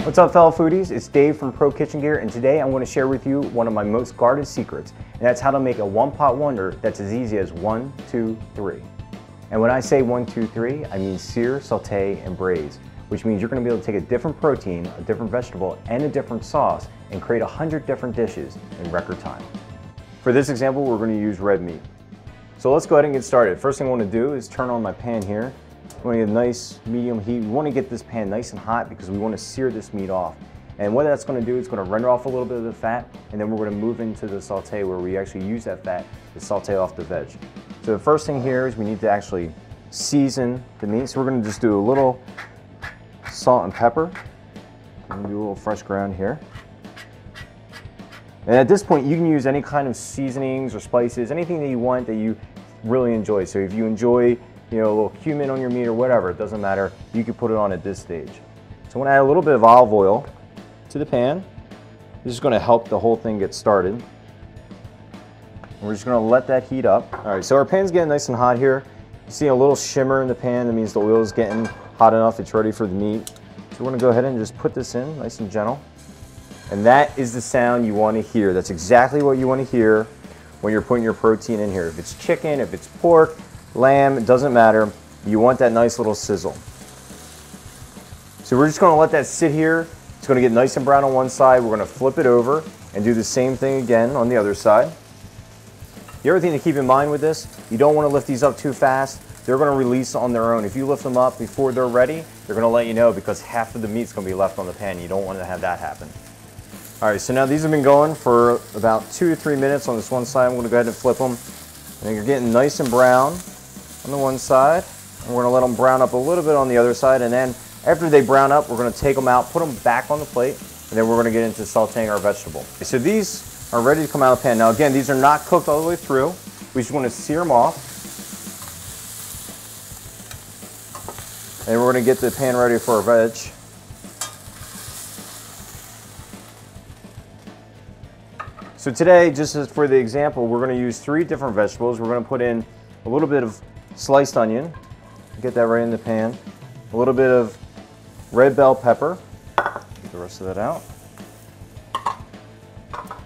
What's up, fellow foodies? It's Dave from Pro Kitchen Gear, and today I'm going to share with you one of my most guarded secrets, and that's how to make a one-pot wonder that's as easy as 1, 2, 3. And when I say 1, 2, 3, I mean sear, saute, and braise, which means you're going to be able to take a different protein, a different vegetable, and a different sauce and create 100 different dishes in record time. For this example, we're going to use red meat. So let's go ahead and get started. First thing I want to do is turn on my pan here. We want to get a nice medium heat. We want to get this pan nice and hot because we want to sear this meat off. And what that's going to do is going to render off a little bit of the fat, and then we're going to move into the saute where we actually use that fat to saute off the veg. So the first thing here is we need to actually season the meat. So we're going to just do a little salt and pepper. And do a little fresh ground here. And at this point, you can use any kind of seasonings or spices, anything that you want that you really enjoy. So if you enjoy, a little cumin on your meat or whatever, it doesn't matter, you can put it on at this stage. So I'm going to add a little bit of olive oil to the pan. This is going to help the whole thing get started. And we're just going to let that heat up. All right, so our pan's getting nice and hot here. You see a little shimmer in the pan, that means the oil is getting hot enough, it's ready for the meat. So we're going to go ahead and just put this in nice and gentle. And that is the sound you want to hear. That's exactly what you want to hear when you're putting your protein in here. If it's chicken, if it's pork, lamb, it doesn't matter. You want that nice little sizzle. So we're just going to let that sit here. It's going to get nice and brown on one side. We're going to flip it over and do the same thing again on the other side. The other thing to keep in mind with this, you don't want to lift these up too fast. They're going to release on their own. If you lift them up before they're ready, they're going to let you know because half of the meat's going to be left on the pan. You don't want to have that happen. All right, so now these have been going for about 2 to 3 minutes on this one side. I'm going to go ahead and flip them. And you're getting nice and brown on the one side. And we're going to let them brown up a little bit on the other side. And then after they brown up, we're going to take them out, put them back on the plate, and then we're going to get into sauteing our vegetable. So these are ready to come out of the pan. Now again, these are not cooked all the way through. We just want to sear them off. And we're going to get the pan ready for our veg. So today, just as for the example, we're going to use 3 different vegetables. We're going to put in a little bit of sliced onion, get that right in the pan, a little bit of red bell pepper, get the rest of that out,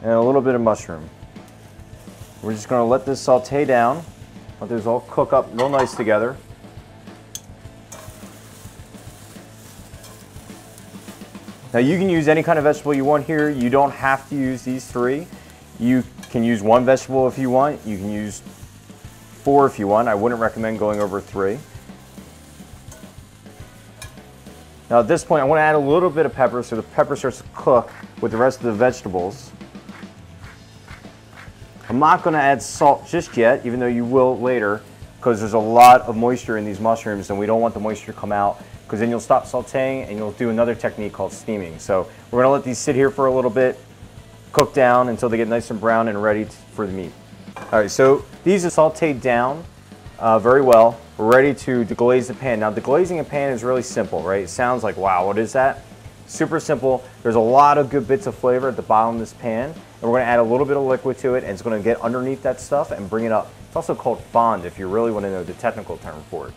and a little bit of mushroom. We're just going to let this saute down, let those all cook up real nice together. Now you can use any kind of vegetable you want here. You don't have to use these 3. You can use 1 vegetable if you want. You can use 4 if you want. I wouldn't recommend going over 3. Now at this point, I want to add a little bit of pepper so the pepper starts to cook with the rest of the vegetables. I'm not going to add salt just yet, even though you will later, because there's a lot of moisture in these mushrooms and we don't want the moisture to come out, because then you'll stop sauteing and you'll do another technique called steaming. So we're going to let these sit here for a little bit, cook down until they get nice and brown and ready for the meat. All right, so these are sauteed down very well. We're ready to deglaze the pan. Now deglazing a pan is really simple, right? It sounds like, wow, what is that? Super simple. There's a lot of good bits of flavor at the bottom of this pan, and we're going to add a little bit of liquid to it, and it's going to get underneath that stuff and bring it up. It's also called fond if you really want to know the technical term for it.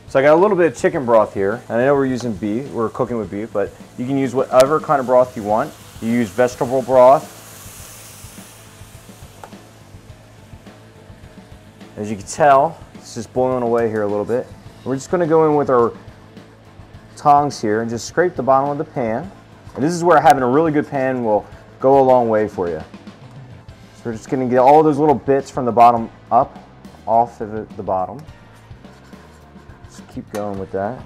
So I got a little bit of chicken broth here, and I know we're using beef, we're cooking with beef, but you can use whatever kind of broth you want. You use vegetable broth. As you can tell, it's just boiling away here a little bit. We're just going to go in with our tongs here and just scrape the bottom of the pan. And this is where having a really good pan will go a long way for you. So we're just going to get all those little bits from the bottom up off of the bottom. Keep going with that.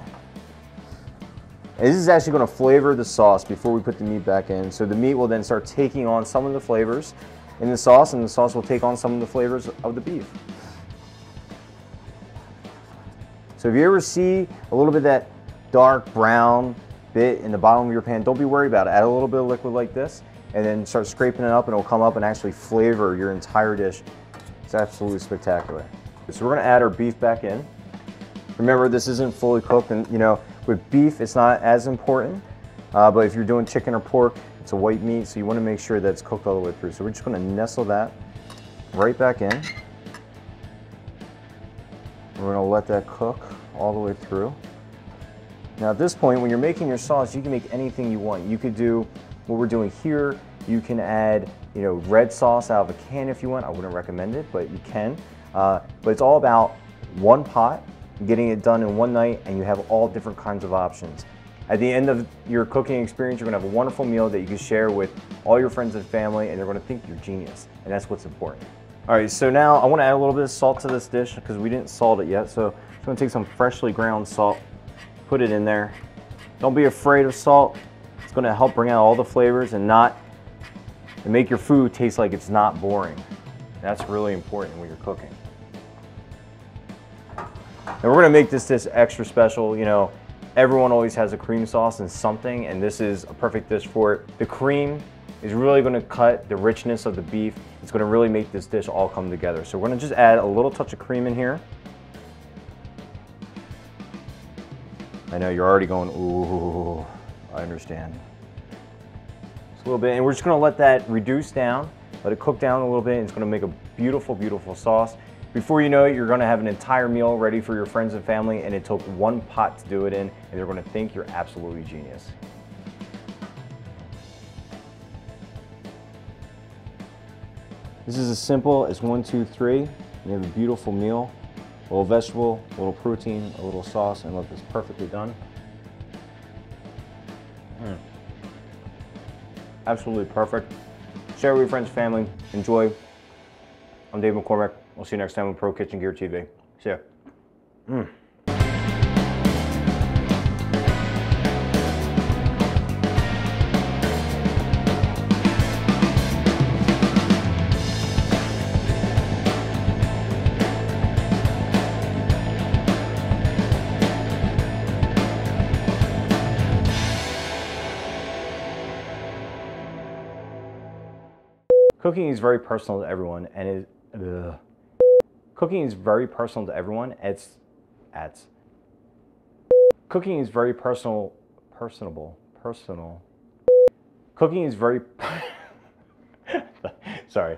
And this is actually going to flavor the sauce before we put the meat back in. So the meat will then start taking on some of the flavors in the sauce, and the sauce will take on some of the flavors of the beef. So if you ever see a little bit of that dark brown bit in the bottom of your pan, don't be worried about it. Add a little bit of liquid like this and then start scraping it up, and it'll come up and actually flavor your entire dish. It's absolutely spectacular. So we're going to add our beef back in. Remember, this isn't fully cooked, and with beef it's not as important, but if you're doing chicken or pork, it's a white meat, so you want to make sure that it's cooked all the way through. So we're just going to nestle that right back in. We're going to let that cook all the way through. Now at this point, when you're making your sauce, you can make anything you want. You could do what we're doing here. You can add, red sauce out of a can if you want. I wouldn't recommend it, but you can. But it's all about one pot, getting it done in one night, and you have all different kinds of options. At the end of your cooking experience, you're gonna have a wonderful meal that you can share with all your friends and family, and they're gonna think you're genius, and that's what's important. All right, so now I wanna add a little bit of salt to this dish because we didn't salt it yet. So I'm gonna take some freshly ground salt, put it in there. Don't be afraid of salt. It's gonna help bring out all the flavors and make your food taste like it's not boring. That's really important when you're cooking. And we're gonna make this dish extra special. Everyone always has a cream sauce and something, and this is a perfect dish for it. The cream is really gonna cut the richness of the beef. It's gonna really make this dish all come together. So we're gonna just add a little touch of cream in here. I know you're already going, ooh, I understand. Just a little bit, and we're just gonna let that reduce down, let it cook down a little bit, and it's gonna make a beautiful, beautiful sauce. Before you know it, you're gonna have an entire meal ready for your friends and family, and it took one pot to do it in, and they're gonna think you're absolutely genius. This is as simple as 1, 2, 3. You have a beautiful meal, a little vegetable, a little protein, a little sauce, and look, it's perfectly done. Absolutely perfect. Share with your friends, family, enjoy. I'm Dave McCormick. We'll see you next time on Pro Kitchen Gear TV. See ya. Cooking is very personal to everyone, and cooking is very personal to everyone. Cooking is very personal. Cooking is very sorry.